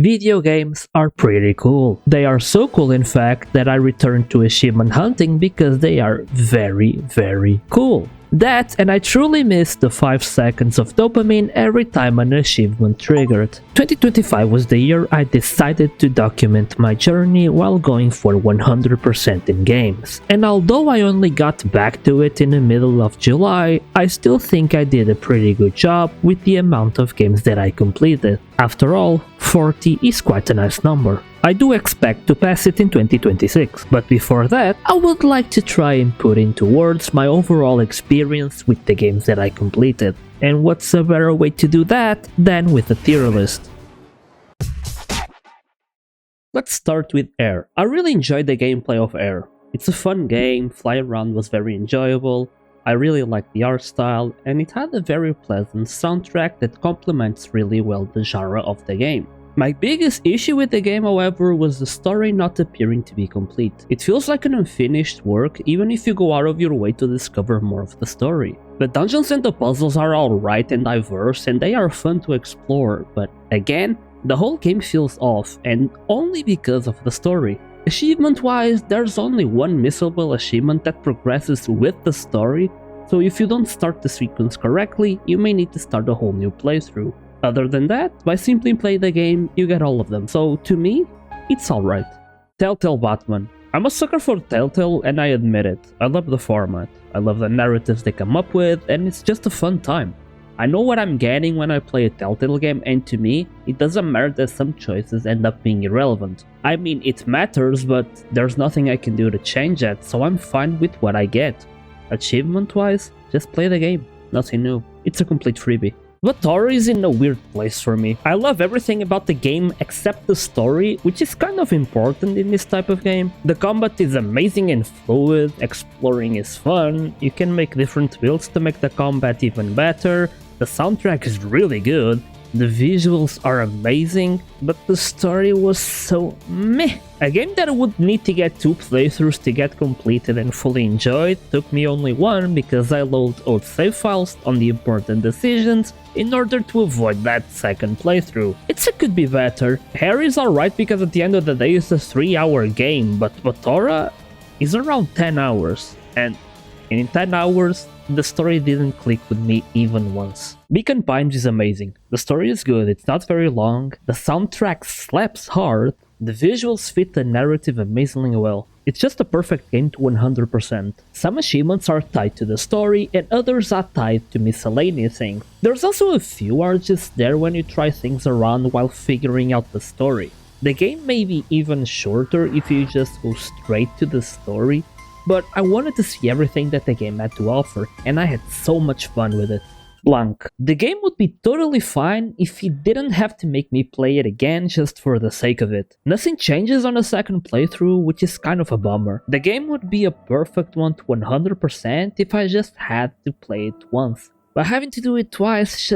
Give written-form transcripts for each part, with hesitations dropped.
Video games are pretty cool. They are so cool in fact that I returned to achievement hunting because they are very cool. That, and I truly miss the 5 seconds of dopamine every time an achievement triggered. 2025 was the year I decided to document my journey while going for 100% in games. And although I only got back to it in the middle of July, I still think I did a pretty good job with the amount of games that I completed. After all, 40 is quite a nice number. I do expect to pass it in 2026, but before that, I would like to try and put into words my overall experience with the games that I completed. And what's a better way to do that than with a tier list? Let's start with Air. I really enjoyed the gameplay of Air. It's a fun game, fly around was very enjoyable, I really liked the art style, and it had a very pleasant soundtrack that complements really well the genre of the game. My biggest issue with the game, however, was the story not appearing to be complete. It feels like an unfinished work even if you go out of your way to discover more of the story. The dungeons and the puzzles are alright and diverse and they are fun to explore, but again, the whole game feels off, and only because of the story. Achievement-wise, there's only one missable achievement that progresses with the story, so if you don't start the sequence correctly, you may need to start a whole new playthrough. Other than that, by simply playing the game, you get all of them, so to me, it's alright. Telltale Batman. I'm a sucker for Telltale and I admit it. I love the format, I love the narratives they come up with, and it's just a fun time. I know what I'm getting when I play a Telltale game, and to me, it doesn't matter that some choices end up being irrelevant. I mean, it matters, but there's nothing I can do to change that, so I'm fine with what I get. Achievement-wise, just play the game, nothing new. It's a complete freebie. But horror is in a weird place for me. I love everything about the game except the story, which is kind of important in this type of game. The combat is amazing and fluid, exploring is fun, you can make different builds to make the combat even better, the soundtrack is really good, the visuals are amazing, but the story was so meh. A game that would need to get 2 playthroughs to get completed and fully enjoyed took me only 1 because I loaded old save files on the important decisions in order to avoid that second playthrough. It could be better. Hair is alright because at the end of the day it's a 3-hour game, but Batora is around 10 hours, and in 10 hours, the story didn't click with me even once. Beacon Pines is amazing. The story is good, it's not very long, the soundtrack slaps hard, the visuals fit the narrative amazingly well. It's just a perfect game to 100%. Some achievements are tied to the story and others are tied to miscellaneous things. There's also a few are just there when you try things around while figuring out the story. The game may be even shorter if you just go straight to the story, but I wanted to see everything that the game had to offer, and I had so much fun with it. Blanc. The game would be totally fine if it didn't have to make me play it again just for the sake of it. Nothing changes on a second playthrough, which is kind of a bummer. The game would be a perfect one to 100% if I just had to play it once. But having to do it twice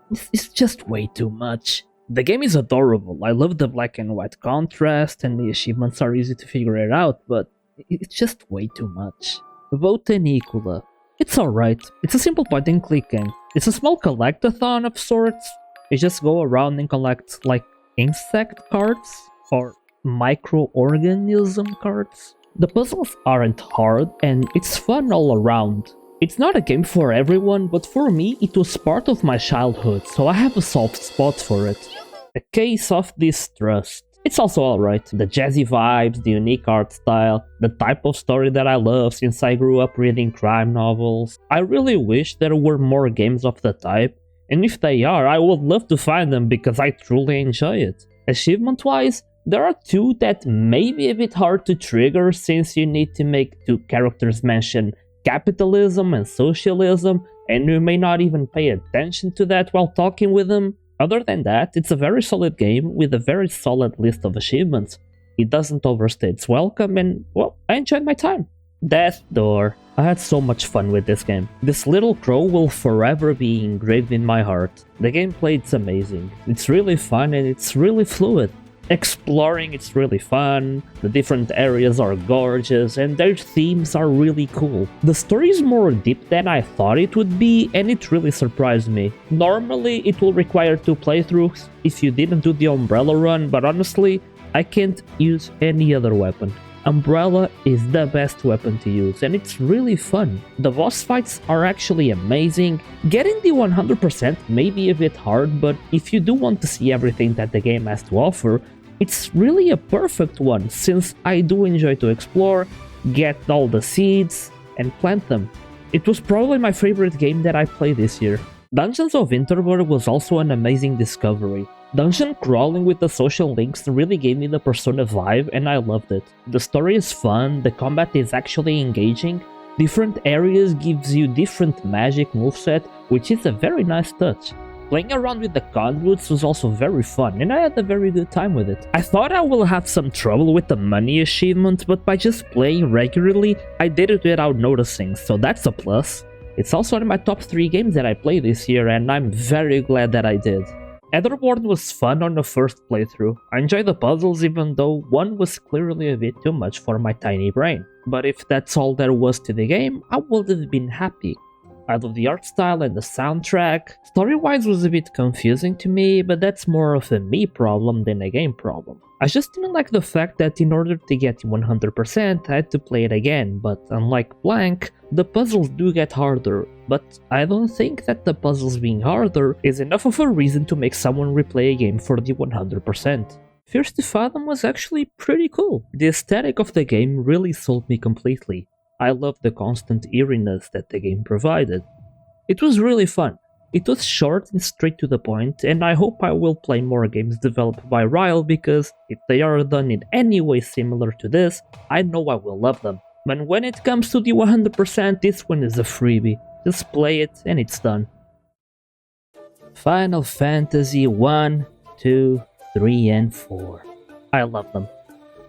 it's just way too much. The game is adorable, I love the black and white contrast and the achievements are easy to figure it out, but it's just way too much. Botanicula. It's alright. It's a simple point and click game. It's a small collectathon of sorts. You just go around and collect like insect cards or microorganism cards. The puzzles aren't hard and it's fun all around. It's not a game for everyone, but for me it was part of my childhood, so I have a soft spot for it. A case of Distrust. It's also alright. The jazzy vibes, the unique art style, the type of story that I love since I grew up reading crime novels. I really wish there were more games of the type, and if they are, I would love to find them because I truly enjoy it. Achievement-wise, there are 2 that may be a bit hard to trigger since you need to make 2 characters mention capitalism and socialism, and you may not even pay attention to that while talking with them. Other than that, it's a very solid game with a very solid list of achievements. It doesn't overstay its welcome and, well, I enjoyed my time. Death Door. I had so much fun with this game. This little crow will forever be engraved in my heart. The gameplay is amazing. It's really fun and it's really fluid. Exploring, it's really fun, the different areas are gorgeous, and their themes are really cool. The story is more deep than I thought it would be, and it really surprised me. Normally, it will require 2 playthroughs if you didn't do the Umbrella run, but honestly, I can't use any other weapon. Umbrella is the best weapon to use, and it's really fun. The boss fights are actually amazing. Getting the 100% may be a bit hard, but if you do want to see everything that the game has to offer, it's really a perfect one, since I do enjoy to explore, get all the seeds, and plant them. It was probably my favorite game that I played this year. Dungeons of Winterberg was also an amazing discovery. Dungeon crawling with the social links really gave me the Persona vibe, and I loved it. The story is fun, the combat is actually engaging, different areas gives you different magic moveset, which is a very nice touch. Playing around with the conduits was also very fun, and I had a very good time with it. I thought I will have some trouble with the money achievement, but by just playing regularly, I did it without noticing, so that's a plus. It's also in my top 3 games that I played this year, and I'm very glad that I did. Etherborn was fun on the first playthrough. I enjoyed the puzzles even though one was clearly a bit too much for my tiny brain. But if that's all there was to the game, I would have been happy. I love the art style and the soundtrack. Story-wise was a bit confusing to me, but that's more of a me problem than a game problem. I just didn't like the fact that in order to get 100% I had to play it again, but unlike Blanc, the puzzles do get harder, but I don't think that the puzzles being harder is enough of a reason to make someone replay a game for the 100%. First to Fathom was actually pretty cool. The aesthetic of the game really sold me completely. I loved the constant eeriness that the game provided. It was really fun. It was short and straight to the point, and I hope I will play more games developed by Ryle because if they are done in any way similar to this, I know I will love them. But when it comes to the 100%, this one is a freebie. Just play it and it's done. Final Fantasy 1, 2, 3 and 4. I love them.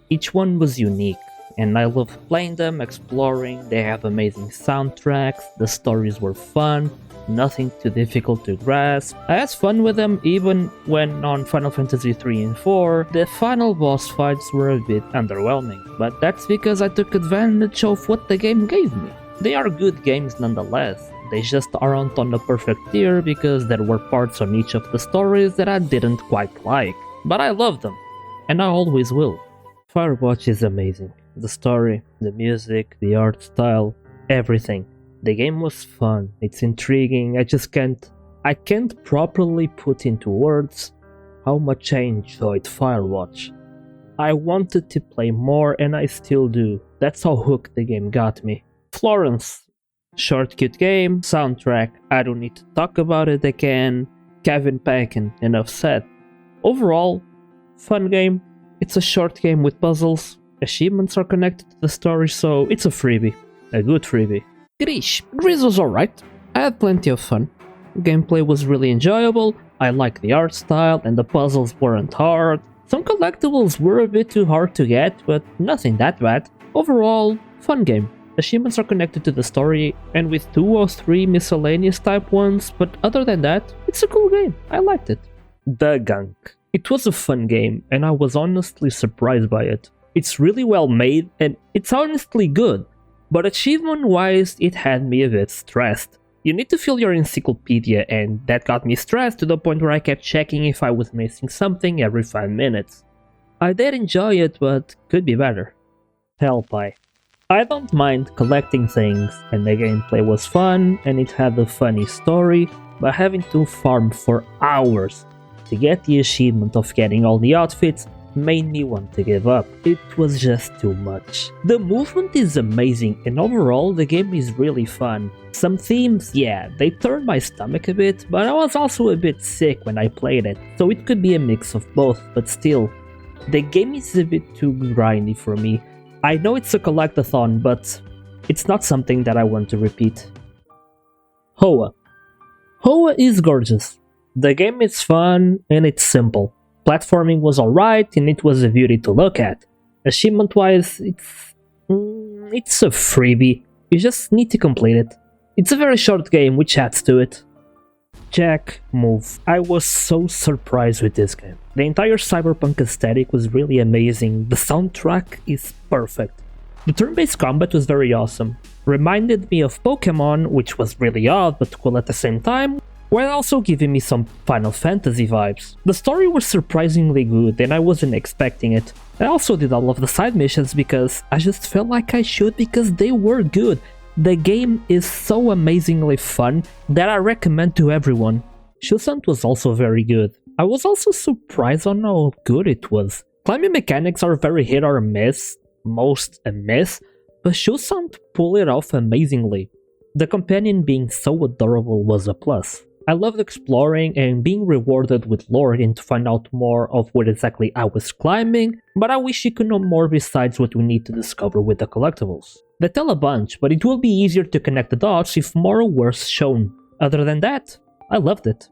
Each one was unique, and I love playing them, exploring, they have amazing soundtracks, the stories were fun, nothing too difficult to grasp. I had fun with them even when on Final Fantasy 3 and 4, the final boss fights were a bit underwhelming, but that's because I took advantage of what the game gave me. They are good games nonetheless, they just aren't on the perfect tier because there were parts on each of the stories that I didn't quite like, but I love them, and I always will. Firewatch is amazing. The story, the music, the art style, everything. The game was fun, it's intriguing, I can't properly put into words how much I enjoyed Firewatch. I wanted to play more and I still do, that's how hooked the game got me. Florence. Short cute game, soundtrack, I don't need to talk about it again. Kevin Penkin, enough said. Overall, fun game, it's a short game with puzzles, achievements are connected to the story, so it's a freebie. A good freebie. Gris was alright. I had plenty of fun. Gameplay was really enjoyable, I liked the art style and the puzzles weren't hard. Some collectibles were a bit too hard to get, but nothing that bad. Overall, fun game. Achievements are connected to the story and with 2 or 3 miscellaneous type ones, but other than that, it's a cool game. I liked it. The Gunk. It was a fun game and I was honestly surprised by it. It's really well made and it's honestly good. But achievement-wise, it had me a bit stressed. You need to fill your encyclopedia, and that got me stressed to the point where I kept checking if I was missing something every 5 minutes. I did enjoy it, but could be better. Telltale. I don't mind collecting things, and the gameplay was fun, and it had a funny story, but having to farm for hours to get the achievement of getting all the outfits made me want to give up. It was just too much. The movement is amazing and overall the game is really fun. Some themes, yeah, they turned my stomach a bit, but I was also a bit sick when I played it, so it could be a mix of both, but still, the game is a bit too grindy for me. I know it's a collectathon, but it's not something that I want to repeat. Hoa. Hoa is gorgeous. The game is fun and it's simple. Platforming was alright and it was a beauty to look at. Achievement wise, it's a freebie. You just need to complete it. It's a very short game which adds to it. Jack, move. I was so surprised with this game. The entire cyberpunk aesthetic was really amazing, the soundtrack is perfect. The turn-based combat was very awesome. Reminded me of Pokemon, which was really odd but cool at the same time, while also giving me some Final Fantasy vibes. The story was surprisingly good and I wasn't expecting it. I also did all of the side missions because I just felt like I should because they were good. The game is so amazingly fun that I recommend to everyone. Shusant was also very good. I was also surprised on how good it was. Climbing mechanics are very hit or miss, most a miss, but Shusant pulled it off amazingly. The companion being so adorable was a plus. I loved exploring and being rewarded with lore and to find out more of what exactly I was climbing, but I wish you could know more besides what we need to discover with the collectibles. They tell a bunch, but it will be easier to connect the dots if more were shown. Other than that, I loved it.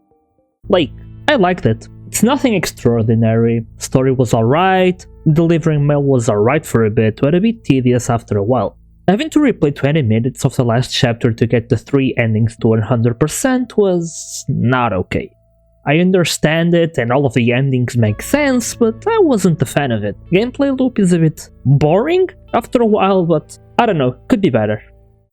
I liked it. It's nothing extraordinary, story was alright, delivering mail was alright for a bit, but a bit tedious after a while. Having to replay 20 minutes of the last chapter to get the 3 endings to 100% was not okay. I understand it and all of the endings make sense, but I wasn't a fan of it. Gameplay loop is a bit boring after a while, but I don't know, could be better.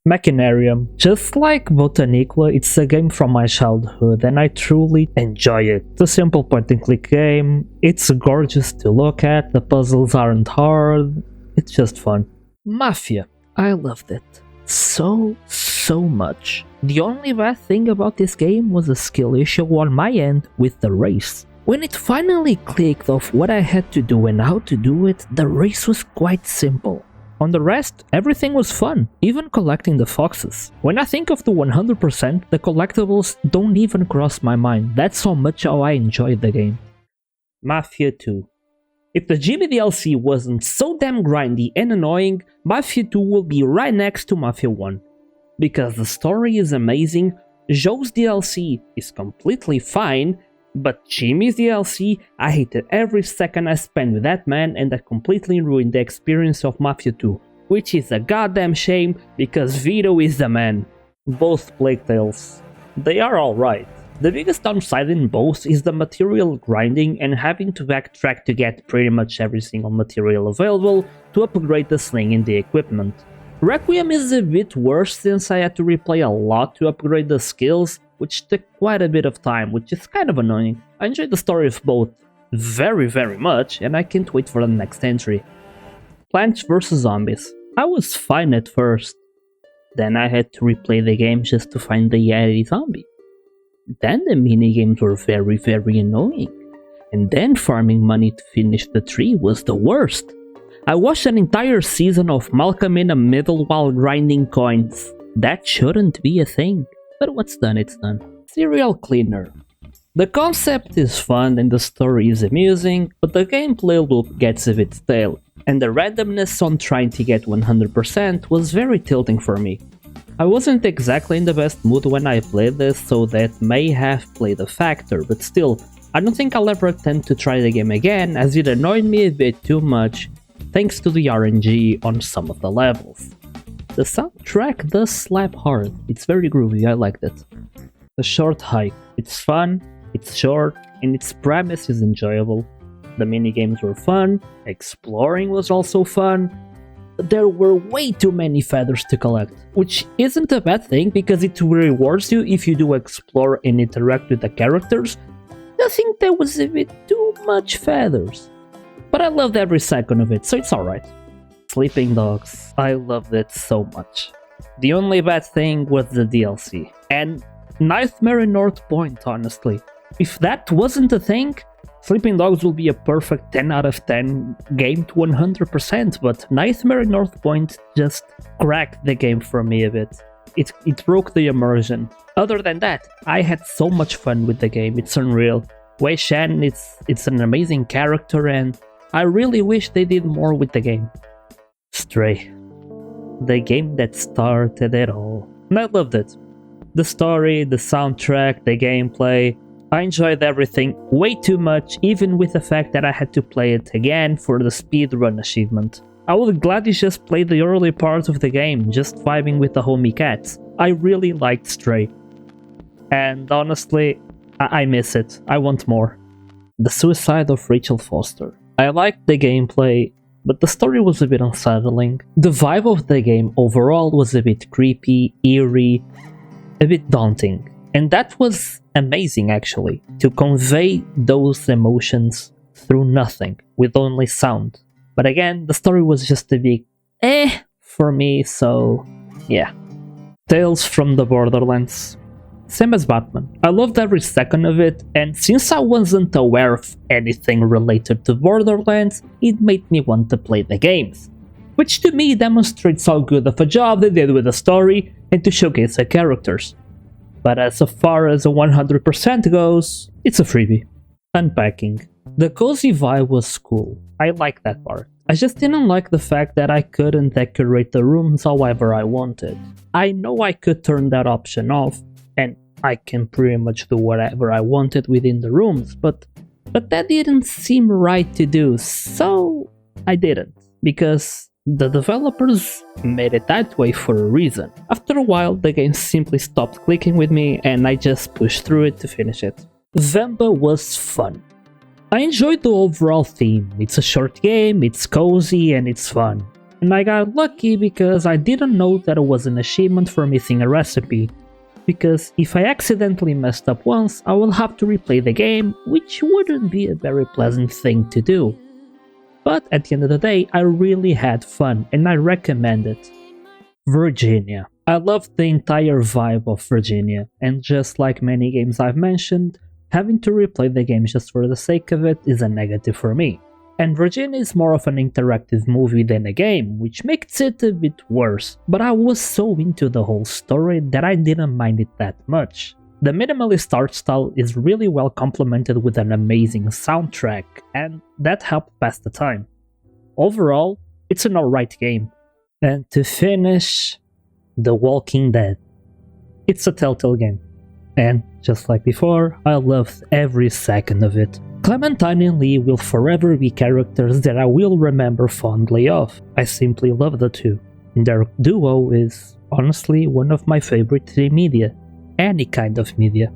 Machinarium. Just like Botaniqua, it's a game from my childhood and I truly enjoy it. It's a simple point-and-click game, it's gorgeous to look at, the puzzles aren't hard, it's just fun. Mafia. I loved it. So much. The only bad thing about this game was a skill issue on my end with the race. When it finally clicked of what I had to do and how to do it, the race was quite simple. On the rest, everything was fun, even collecting the foxes. When I think of the 100%, the collectibles don't even cross my mind, that's how much I enjoyed the game. Mafia 2. If the Jimmy DLC wasn't so damn grindy and annoying, Mafia 2 will be right next to Mafia 1. Because the story is amazing, Joe's DLC is completely fine, but Jimmy's DLC, I hated every second I spent with that man and that completely ruined the experience of Mafia 2, which is a goddamn shame because Vito is the man. Both Plague Tales. They are alright. The biggest downside in both is the material grinding and having to backtrack to get pretty much every single material available to upgrade the sling and the equipment. Requiem is a bit worse since I had to replay a lot to upgrade the skills, which took quite a bit of time, which is kind of annoying. I enjoyed the story of both very much and I can't wait for the next entry. Plants vs Zombies. I was fine at first, then I had to replay the game just to find the Yeti zombie. Then the minigames were very annoying, and then farming money to finish the tree was the worst. I watched an entire season of Malcolm in the Middle while grinding coins. That shouldn't be a thing, but what's done it's done. Serial Cleaner. The concept is fun and the story is amusing, but the gameplay loop gets a bit stale, and the randomness on trying to get 100% was very tilting for me. I wasn't exactly in the best mood when I played this, so that may have played a factor, but still, I don't think I'll ever attempt to try the game again as it annoyed me a bit too much, thanks to the RNG on some of the levels. The soundtrack does slap hard, it's very groovy, I liked it. The Short Hike. It's fun, it's short, and its premise is enjoyable. The minigames were fun, exploring was also fun, but there were way too many feathers to collect, which isn't a bad thing because it rewards you if you do explore and interact with the characters. I think there was a bit too much feathers, but I loved every second of it, so it's alright. Sleeping Dogs. I loved it so much. The only bad thing was the DLC, and Nightmare in North Point, honestly. If that wasn't a thing, Sleeping Dogs will be a perfect 10 out of 10 game to 100%, but Nightmare in North Point just cracked the game for me a bit. It broke the immersion. Other than that, I had so much fun with the game, it's unreal. Wei Shan, it's an amazing character and I really wish they did more with the game. Stray. The game that started it all. And I loved it. The story, the soundtrack, the gameplay. I enjoyed everything way too much, even with the fact that I had to play it again for the speedrun achievement. I would gladly just play the early parts of the game, just vibing with the homie cats. I really liked Stray. and honestly, I miss it. I want more. The Suicide of Rachel Foster. I liked the gameplay, but the story was a bit unsettling. The vibe of the game overall was a bit creepy, eerie, a bit daunting. And that was amazing, actually, to convey those emotions through nothing, with only sound. But again, the story was just a bit for me, so yeah. Tales from the Borderlands. Same as Batman. I loved every second of it, and since I wasn't aware of anything related to Borderlands, it made me want to play the games. Which to me demonstrates how good of a job they did with the story and to showcase the characters. But as far as a 100% goes, it's a freebie. Unpacking. The cozy vibe was cool. I like that part. I just didn't like the fact that I couldn't decorate the rooms however I wanted. I know I could turn that option off, and I can pretty much do whatever I wanted within the rooms, but that didn't seem right to do, so I didn't, because the developers made it that way for a reason. After a while, the game simply stopped clicking with me, and I just pushed through it to finish it. Vamba was fun. I enjoyed the overall theme. It's a short game, it's cozy, and it's fun. And I got lucky because I didn't know that it was an achievement for missing a recipe, because if I accidentally messed up once, I will have to replay the game, which wouldn't be a very pleasant thing to do. But at the end of the day, I really had fun, and I recommend it. Virginia. I loved the entire vibe of Virginia, and just like many games I've mentioned, having to replay the game just for the sake of it is a negative for me. And Virginia is more of an interactive movie than a game, which makes it a bit worse, but I was so into the whole story that I didn't mind it that much. The minimalist art style is really well complemented with an amazing soundtrack, and that helped pass the time. Overall, it's an alright game. And to finish, The Walking Dead. It's a Telltale game, and just like before, I loved every second of it. Clementine and Lee will forever be characters that I will remember fondly of. I simply love the two. Their duo is, honestly, one of my favorite 3D media. Any kind of media.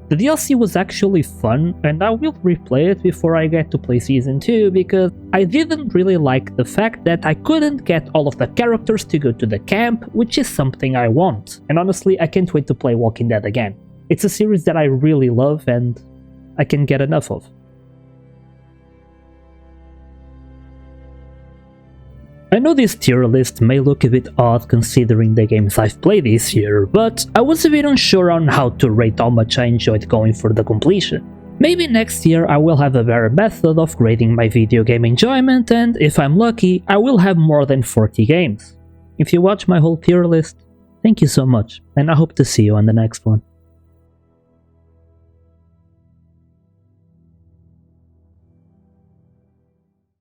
The DLC was actually fun, and I will replay it before I get to play Season 2 because I didn't really like the fact that I couldn't get all of the characters to go to the camp, which is something I want. And honestly, I can't wait to play Walking Dead again. It's a series that I really love and I can get enough of. I know this tier list may look a bit odd considering the games I've played this year, but I was a bit unsure on how to rate how much I enjoyed going for the completion. Maybe next year I will have a better method of grading my video game enjoyment, and if I'm lucky, I will have more than 40 games. If you watch my whole tier list, thank you so much, and I hope to see you on the next one.